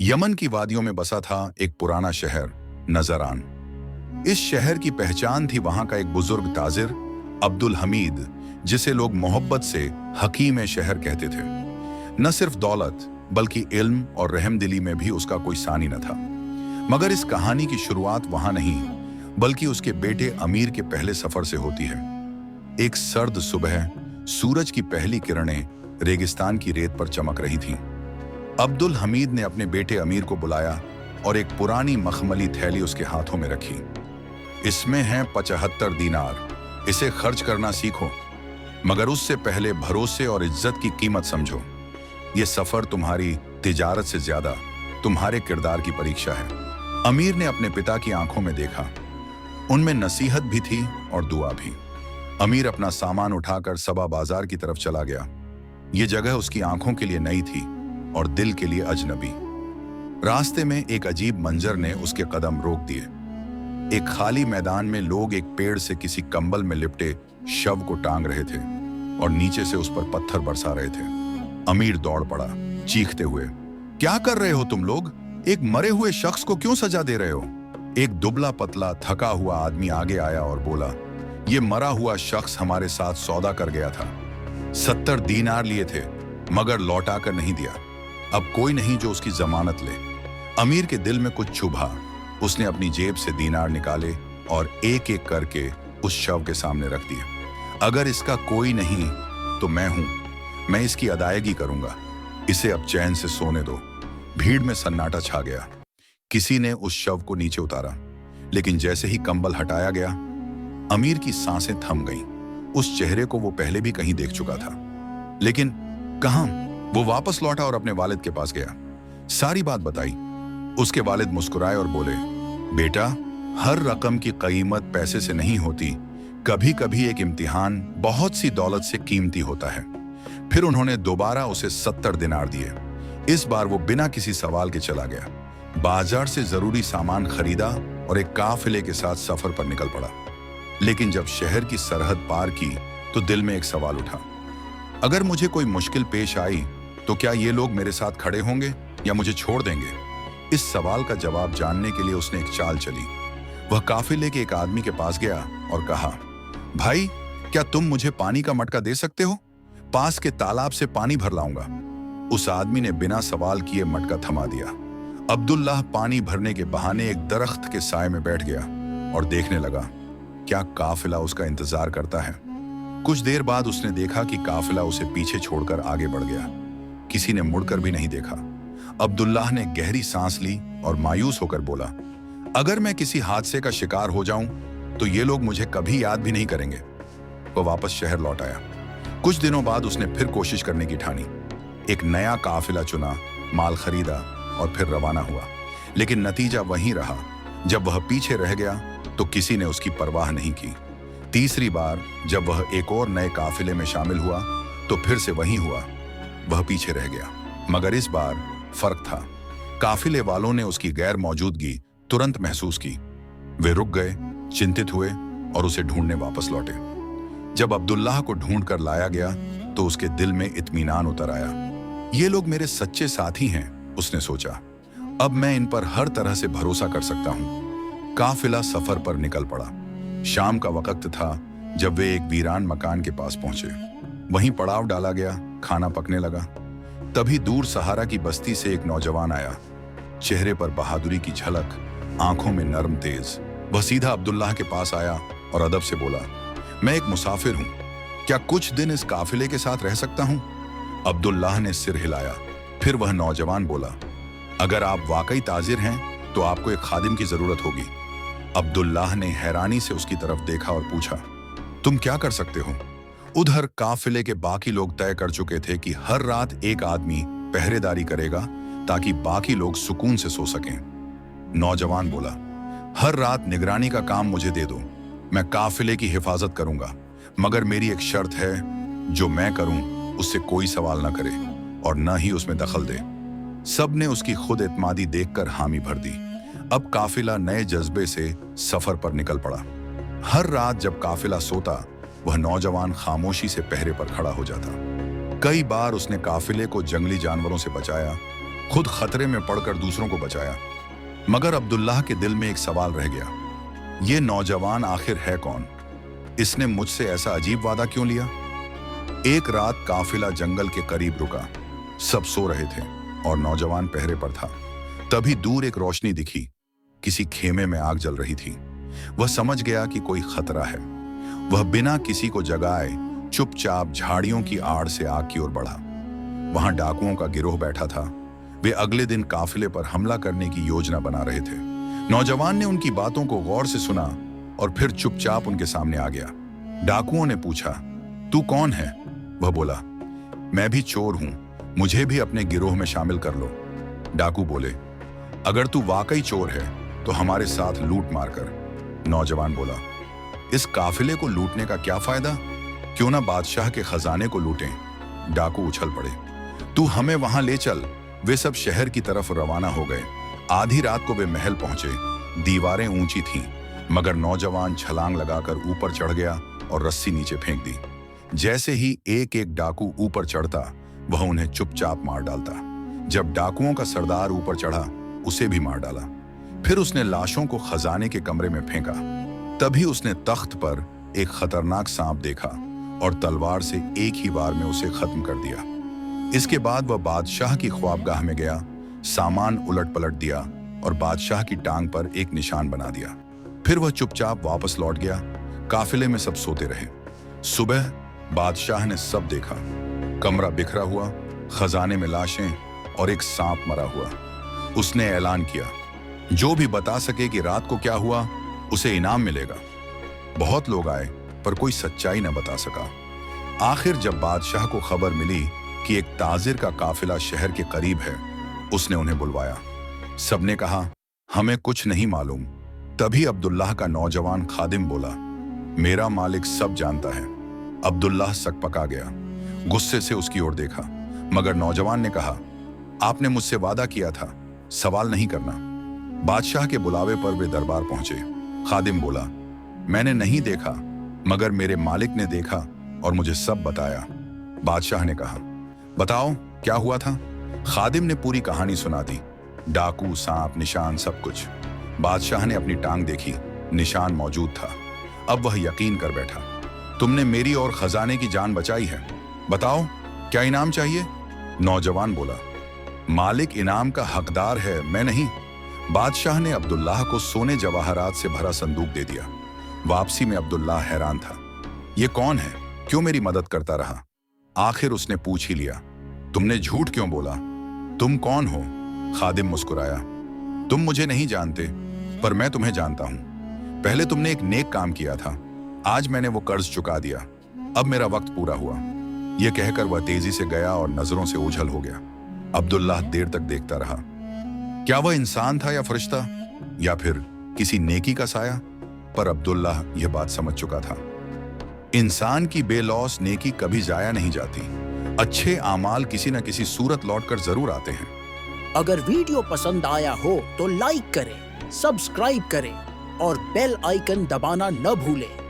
Yemen की वादियों में बसा था एक पुराना शहर नजरान। इस शहर की पहचान थी वहां का एक बुजुर्ग ताजिर अब्दुल हमीद, जिसे लोग मोहब्बत से हकीम शहर कहते थे। न सिर्फ दौलत बल्कि इल्म और रहमदिली में भी उसका कोई सानी न था। मगर इस कहानी की शुरुआत वहां नहीं बल्कि उसके बेटे अमीर के पहले सफर से होती है। एक सर्द सुबह सूरज की पहली किरणें रेगिस्तान की रेत पर चमक रही थीं। अब्दुल हमीद ने अपने बेटे अमीर को बुलाया और एक पुरानी मखमली थैली उसके हाथों में रखी। इसमें हैं 75 दीनार, इसे खर्च करना सीखो, मगर उससे पहले भरोसे और इज्जत की कीमत समझो। ये सफर तुम्हारी तिजारत से ज्यादा तुम्हारे किरदार की परीक्षा है। अमीर ने अपने पिता की आंखों में देखा, उनमें नसीहत भी थी और दुआ भी। अमीर अपना सामान उठाकर सबा बाजार की तरफ चला गया। ये जगह उसकी आंखों के लिए नई थी और दिल के लिए अजनबी। रास्ते में एक अजीब मंजर ने उसके कदम रोक दिए। एक खाली मैदान में लोग एक पेड़ से किसी कंबल में लिपटे शव को टांग रहे थे और नीचे से उस पर पत्थर बरसा रहे थे। अमीर दौड़ पड़ा चीखते हुए, क्या कर रहे हो तुम लोग? एक मरे हुए शख्स को क्यों सजा दे रहे हो? एक दुबला पतला थका हुआ आदमी आगे आया और बोला, ये मरा हुआ शख्स हमारे साथ सौदा कर गया था। 70 दीनार लिए थे मगर लौटा कर नहीं दिया। अब कोई नहीं जो उसकी जमानत ले। अमीर के दिल में कुछ चुभा। उसने अपनी जेब से दीनार निकाले और एक एक करके उस शव के सामने रख दिए। अगर इसका कोई नहीं तो मैं हूं, मैं इसकी अदायगी करूंगा। इसे अब चैन से सोने दो। भीड़ में सन्नाटा छा गया। किसी ने उस शव को नीचे उतारा, लेकिन जैसे ही कंबल हटाया गया अमीर की सांसें थम गईं। उस चेहरे को वो पहले भी कहीं देख चुका था, लेकिन कहां? वो वापस लौटा और अपने वालिद के पास गया। सारी बात बताई। उसके वालिद मुस्कुराए और बोले, बेटा, हर रकम की कीमत पैसे से नहीं होती। कभी कभी एक इम्तिहान बहुत सी दौलत से कीमती होता है। फिर उन्होंने दोबारा उसे 70 दिनार दिए। इस बार वो बिना किसी सवाल के चला गया। बाजार से जरूरी सामान खरीदा और एक काफिले के साथ सफर पर निकल पड़ा। लेकिन जब शहर की सरहद पार की तो दिल में एक सवाल उठा, अगर मुझे कोई मुश्किल पेश आई तो क्या ये लोग मेरे साथ खड़े होंगे या मुझे छोड़ देंगे? इस सवाल का जवाब जानने के लिए उसने एक चाल चली। वह काफिले के एक आदमी के पास गया और कहा, भाई, क्या तुम मुझे पानी का मटका दे सकते हो? पास के तालाब से पानी भर लाऊंगा। उस आदमी ने बिना सवाल किए मटका थमा दिया। अब्दुल्लाह पानी भरने के बहाने एक दरख्त के साए में बैठ गया और देखने लगा क्या काफिला उसका इंतजार करता है। कुछ देर बाद उसने देखा कि काफिला उसे पीछे छोड़कर आगे बढ़ गया। किसी ने मुड़कर भी नहीं देखा। अब्दुल्लाह ने गहरी सांस ली और मायूस होकर बोला, अगर मैं किसी हादसे का शिकार हो जाऊं तो ये लोग मुझे कभी याद भी नहीं करेंगे। वह वापस शहर लौट आया। कुछ दिनों बाद उसने फिर कोशिश करने की ठानी। एक नया काफिला चुना, माल खरीदा और फिर रवाना हुआ। लेकिन नतीजा वहीं रहा। जब वह पीछे रह गया तो किसी ने उसकी परवाह नहीं की। तीसरी बार जब वह एक और नए काफिले में शामिल हुआ तो फिर से वहीं हुआ। वह पीछे रह गया, मगर इस बार फर्क था। काफिले वालों ने उसकी गैर मौजूदगी तुरंत महसूस की। वे रुक गए, चिंतित हुए और उसे ढूंढने वापस लौटे। जब अब्दुल्लाह को ढूंढ कर लाया गया तो उसके दिल में इत्मीनान उतर आया। ये लोग मेरे सच्चे साथी हैं, उसने सोचा। अब मैं इन पर हर तरह से भरोसा कर सकता हूं। काफिला सफर पर निकल पड़ा। शाम का वक्त था जब वे एक वीरान मकान के पास पहुंचे। वहीं पड़ाव डाला गया, खाना पकने लगा। तभी दूर सहारा की बस्ती से एक नौजवान आया। चेहरे पर बहादुरी की झलक, आंखों में नर्म तेज। वह सीधा अब्दुल्लाह के पास आया और अदब से बोला, मैं एक मुसाफिर हूं, क्या कुछ दिन इस काफिले के साथ रह सकता हूं? अब्दुल्लाह ने सिर हिलाया। फिर वह नौजवान बोला, अगर आप वाकई ताजिर हैं तो आपको एक खादिम की जरूरत होगी। अब्दुल्लाह ने हैरानी से उसकी तरफ देखा और पूछा, तुम क्या कर सकते हो? उधर काफिले के बाकी लोग तय कर चुके थे कि हर रात एक आदमी पहरेदारी करेगा ताकि बाकी लोग सुकून से सो सकें। नौजवान बोला, हर रात निगरानी का काम मुझे दे दो, मैं काफिले की हिफाजत करूंगा, मगर मेरी एक शर्त है, जो मैं करूं उससे कोई सवाल न करे और न ही उसमें दखल दे। सबने उसकी खुद एतमादी देखकर हामी भर दी। अब काफिला नए जज्बे से सफर पर निकल पड़ा। हर रात जब काफिला सोता, वह नौजवान खामोशी से पहरे पर खड़ा हो जाता। कई बार उसने काफिले को जंगली जानवरों से बचाया, खुद खतरे में पड़कर दूसरों को बचाया। मगर अब्दुल्लाह के दिल में एक सवाल रह गया, ये नौजवान आखिर है कौन? इसने मुझसे ऐसा अजीब वादा क्यों लिया? एक रात काफिला जंगल के करीब रुका। सब सो रहे थे और नौजवान पहरे पर था। तभी दूर एक रोशनी दिखी। किसी खेमे में आग जल रही थी। वह समझ गया कि कोई खतरा है। वह बिना किसी को जगाए चुपचाप झाड़ियों की आड़ से आग की ओर बढ़ा। वहां डाकुओं का गिरोह बैठा था। वे अगले दिन काफिले पर हमला करने की योजना बना रहे थे। नौजवान ने उनकी बातों को गौर से सुना और फिर चुपचाप उनके सामने आ गया। डाकुओं ने पूछा, तू कौन है? वह बोला, मैं भी चोर हूं, मुझे भी अपने गिरोह में शामिल कर लो। डाकू बोले, अगर तू वाकई चोर है तो हमारे साथ लूट मार कर। नौजवान बोला, इस काफिले को लूटने का क्या फायदा? क्यों ना बादशाह के खजाने को लूटें? डाकू उछल पड़े, तू हमें वहां ले चल। वे सब शहर की तरफ रवाना हो गए। आधी रात को वे महल पहुंचे। दीवारें ऊंची थीं, मगर नौजवान छलांग लगाकर ऊपर चढ़ गया और रस्सी नीचे फेंक दी। जैसे ही एक एक डाकू ऊपर चढ़ता, वह उन्हें चुपचाप मार डालता। जब डाकुओं का सरदार ऊपर चढ़ा, उसे भी मार डाला। फिर उसने लाशों को खजाने के कमरे में फेंका। तभी उसने तख्त पर एक खतरनाक सांप देखा और तलवार से एक ही बार में उसे खत्म कर दिया। इसके बाद वह बादशाह की ख्वाबगाह में गया, सामान उलट पलट दिया और बादशाह की टांग पर एक निशान बना दिया। फिर वह चुपचाप वापस लौट गया। काफिले में सब सोते रहे। सुबह बादशाह ने सब देखा, कमरा बिखरा हुआ, खजाने में लाशें और एक सांप मरा हुआ। उसने ऐलान किया, जो भी बता सके कि रात को क्या हुआ, उसे इनाम मिलेगा। बहुत लोग आए, पर कोई सच्चाई न बता सका। आखिर जब बादशाह को खबर मिली कि एक ताजिर का काफिला शहर के करीब है, उसने उन्हें बुलवाया। सबने कहा, हमें कुछ नहीं मालूम। तभी अब्दुल्लाह का नौजवान खादिम बोला, मेरा मालिक सब जानता है। अब्दुल्लाह सकपका गया, गुस्से से उसकी ओर देखा, मगर नौजवान ने कहा, आपने मुझसे वादा किया था, सवाल नहीं करना। बादशाह के बुलावे पर वे दरबार पहुंचे। खादिम बोला, मैंने नहीं देखा, मगर मेरे मालिक ने देखा और मुझे सब बताया। बादशाह ने कहा, बताओ क्या हुआ था? खादिम ने पूरी कहानी सुना दी, डाकू, सांप, निशान, सब कुछ। बादशाह ने अपनी टांग देखी, निशान मौजूद था। अब वह यकीन कर बैठा, तुमने मेरी और खजाने की जान बचाई है। बताओ क्या इनाम चाहिए? नौजवान बोला, मालिक इनाम का हकदार है, मैं नहीं। बादशाह ने अब्दुल्लाह को सोने जवाहरात से भरा संदूक दे दिया। वापसी में अब्दुल्लाह हैरान था, ये कौन है, क्यों मेरी मदद करता रहा? आखिर उसने पूछ ही लिया, तुमने झूठ क्यों बोला? तुम कौन हो? खादिम मुस्कुराया, तुम मुझे नहीं जानते, पर मैं तुम्हें जानता हूं। पहले तुमने एक नेक काम किया था, आज मैंने वो कर्ज चुका दिया। अब मेरा वक्त पूरा हुआ। यह कहकर वह तेजी से गया और नजरों से ओझल हो गया। अब्दुल्लाह देर तक देखता रहा। क्या वह इंसान था या फरिश्ता, या फिर किसी नेकी का साया? पर अब्दुल्लाह यह बात समझ चुका था, इंसान की बेलौस नेकी कभी जाया नहीं जाती। अच्छे आमाल किसी न किसी सूरत लौटकर जरूर आते हैं। अगर वीडियो पसंद आया हो तो लाइक करें, सब्सक्राइब करें और बेल आइकन दबाना न भूलें।